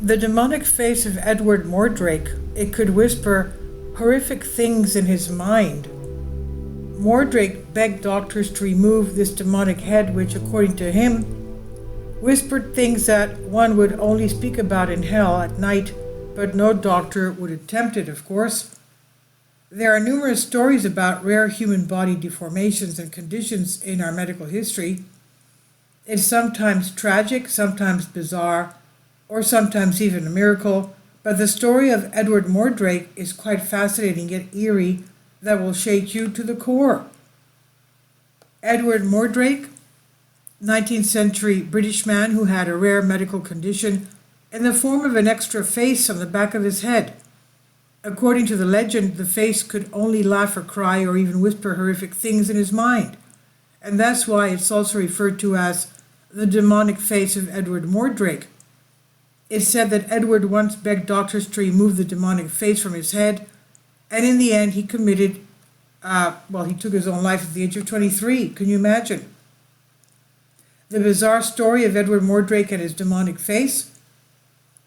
The demonic face of Edward Mordrake, it could whisper horrific things in his mind. Mordrake begged doctors to remove this demonic head, which, according to him, whispered things that one would only speak about in hell at night, but no doctor would attempt it, of course. There are numerous stories about rare human body deformations and conditions in our medical history. It's sometimes tragic, sometimes bizarre, or sometimes even a miracle, but the story of Edward Mordrake is quite fascinating yet eerie that will shake you to the core. Edward Mordrake, 19th century British man who had a rare medical condition in the form of an extra face on the back of his head. According to the legend, the face could only laugh or cry or even whisper horrific things in his mind, and that's why it's also referred to as the demonic face of Edward Mordrake. It's said that Edward once begged doctors to remove the demonic face from his head, and in the end he he took his own life at the age of 23. Can you imagine? The bizarre story of Edward Mordrake and his demonic face.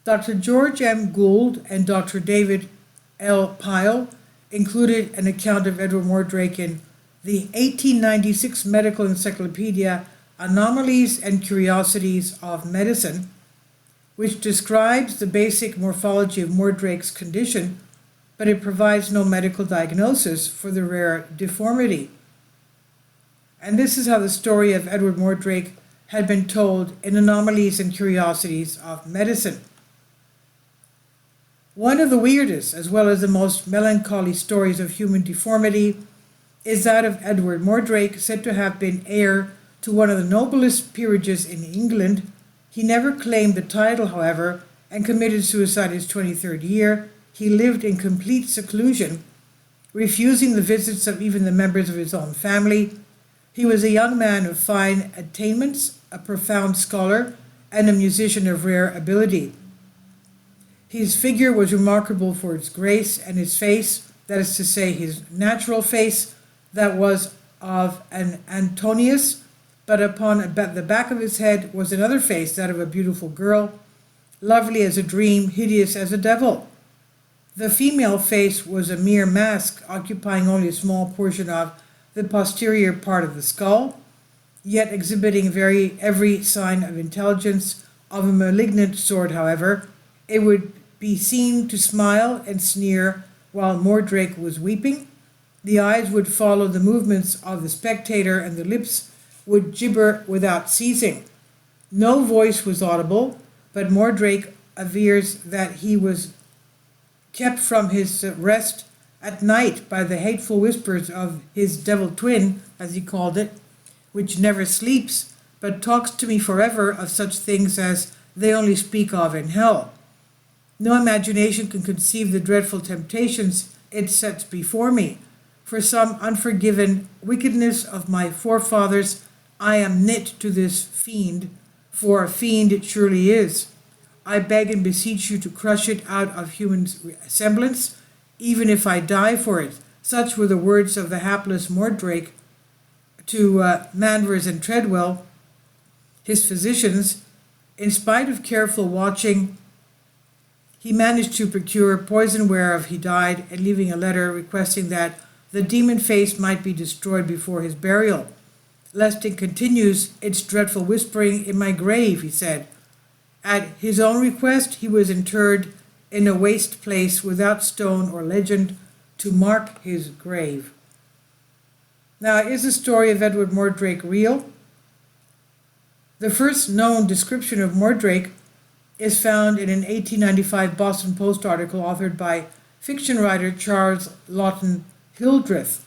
Dr. George M. Gould and Dr. David L. Pyle included an account of Edward Mordrake in the 1896 Medical Encyclopedia, Anomalies and Curiosities of Medicine, which describes the basic morphology of Mordrake's condition, but it provides no medical diagnosis for the rare deformity. And this is how the story of Edward Mordrake had been told in Anomalies and Curiosities of Medicine. One of the weirdest, as well as the most melancholy stories of human deformity is that of Edward Mordrake, said to have been heir to one of the noblest peerages in England. He never claimed the title, however, and committed suicide in his 23rd year. He lived in complete seclusion, refusing the visits of even the members of his own family. He was a young man of fine attainments, a profound scholar, and a musician of rare ability. His figure was remarkable for its grace, and his face, that is to say, his natural face, that was of an Antonius, but upon the back of his head was another face, that of a beautiful girl, lovely as a dream, hideous as a devil. The female face was a mere mask, occupying only a small portion of the posterior part of the skull, yet exhibiting every sign of intelligence. Of a malignant sort, however, it would be seen to smile and sneer while Mordrake was weeping. The eyes would follow the movements of the spectator, and the lips would gibber without ceasing. No voice was audible, but Mordrake avers that he was kept from his rest at night by the hateful whispers of his devil twin, as he called it, which never sleeps, but talks to me forever of such things as they only speak of in hell. No imagination can conceive the dreadful temptations it sets before me. For some unforgiven wickedness of my forefathers, I am knit to this fiend, for a fiend it surely is. I beg and beseech you to crush it out of human semblance, even if I die for it. Such were the words of the hapless Mordrake to Manvers and Treadwell, his physicians. In spite of careful watching, he managed to procure poison whereof he died, and leaving a letter requesting that the demon face might be destroyed before his burial, lest it continues its dreadful whispering in my grave, he said. At his own request, he was interred in a waste place without stone or legend to mark his grave. Now, is the story of Edward Mordrake real? The first known description of Mordrake is found in an 1895 Boston Post article authored by fiction writer Charles Lawton Hildreth.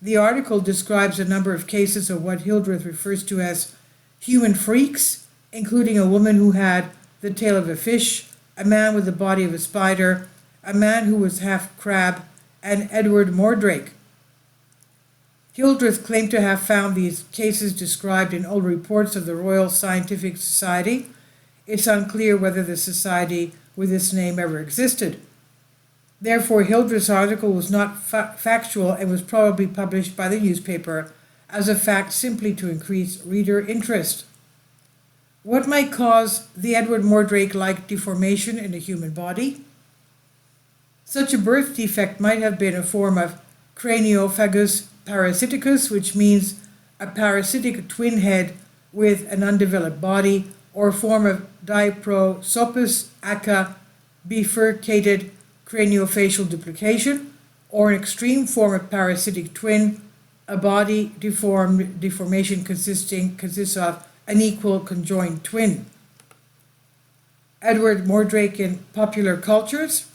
The article describes a number of cases of what Hildreth refers to as human freaks, including a woman who had the tail of a fish, a man with the body of a spider, a man who was half crab, and Edward Mordrake. Hildreth claimed to have found these cases described in old reports of the Royal Scientific Society. It's unclear whether the society with this name ever existed. Therefore, Hildreth's article was not factual and was probably published by the newspaper as a fact simply to increase reader interest. What might cause the Edward Mordrake-like deformation in the human body? Such a birth defect might have been a form of craniophagus parasiticus, which means a parasitic twin head with an undeveloped body, or a form of diprosopus aka bifurcated craniofacial duplication, or an extreme form of parasitic twin, a body deformation consists of an equal conjoined twin. Edward Mordrake in popular cultures.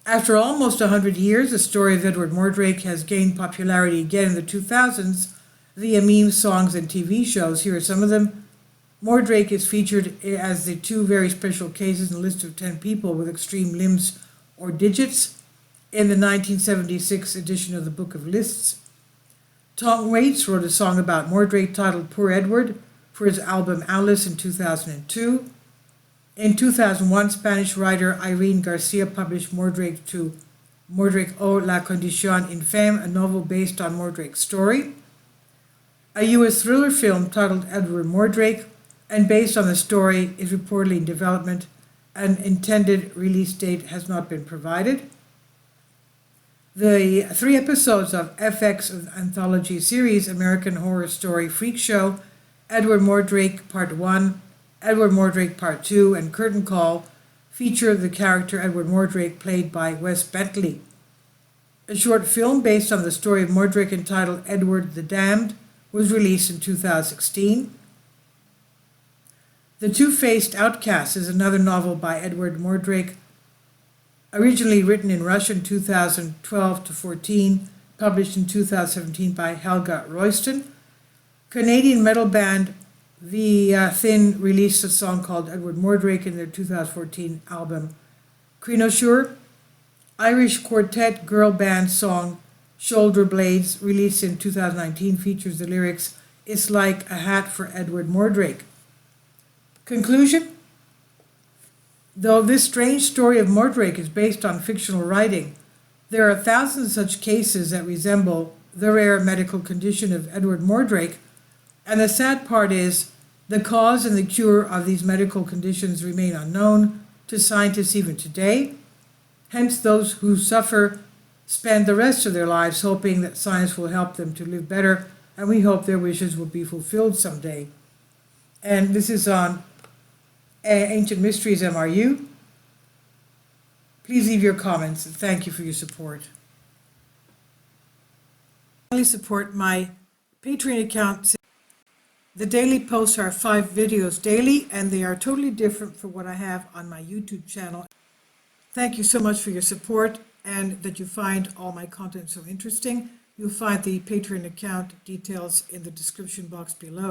After almost 100 years, the story of Edward Mordrake has gained popularity again in the 2000s via meme songs and TV shows. Here are some of them. Mordrake is featured as the two very special cases in a list of 10 people with extreme limbs or digits in the 1976 edition of the Book of Lists. Tom Waits wrote a song about Mordrake titled Poor Edward for his album Alice in 2002. In 2001, Spanish writer Irene Garcia published Mordrake o la condición infame, a novel based on Mordrake's story. A U.S. thriller film titled Edward Mordrake and based on the story is reportedly in development. An intended release date has not been provided. The 3 episodes of FX anthology series American Horror Story Freak Show, Edward Mordrake Part 1, Edward Mordrake Part 2, and Curtain Call feature the character Edward Mordrake played by Wes Bentley. A short film based on the story of Mordrake entitled Edward the Damned was released in 2016. The Two-Faced Outcast is another novel by Edward Mordrake, originally written in Russian 2012-14, published in 2017 by Helga Royston. Canadian metal band The Thin released a song called Edward Mordrake in their 2014 album Crinoshire. Irish quartet girl band song Shoulder Blades, released in 2019, features the lyrics, "It's like a hat for Edward Mordrake." Conclusion? Though this strange story of Mordrake is based on fictional writing, there are thousands of such cases that resemble the rare medical condition of Edward Mordrake, and the sad part is the cause and the cure of these medical conditions remain unknown to scientists even today. Hence, those who suffer spend the rest of their lives hoping that science will help them to live better, and we hope their wishes will be fulfilled someday. And this is on Ancient Mysteries MRU. Please leave your comments, and thank you for your support. Please support my Patreon account. The daily posts are 5 videos daily, and they are totally different from what I have on my YouTube channel. Thank you so much for your support and that you find all my content so interesting. You'll find the Patreon account details in the description box below.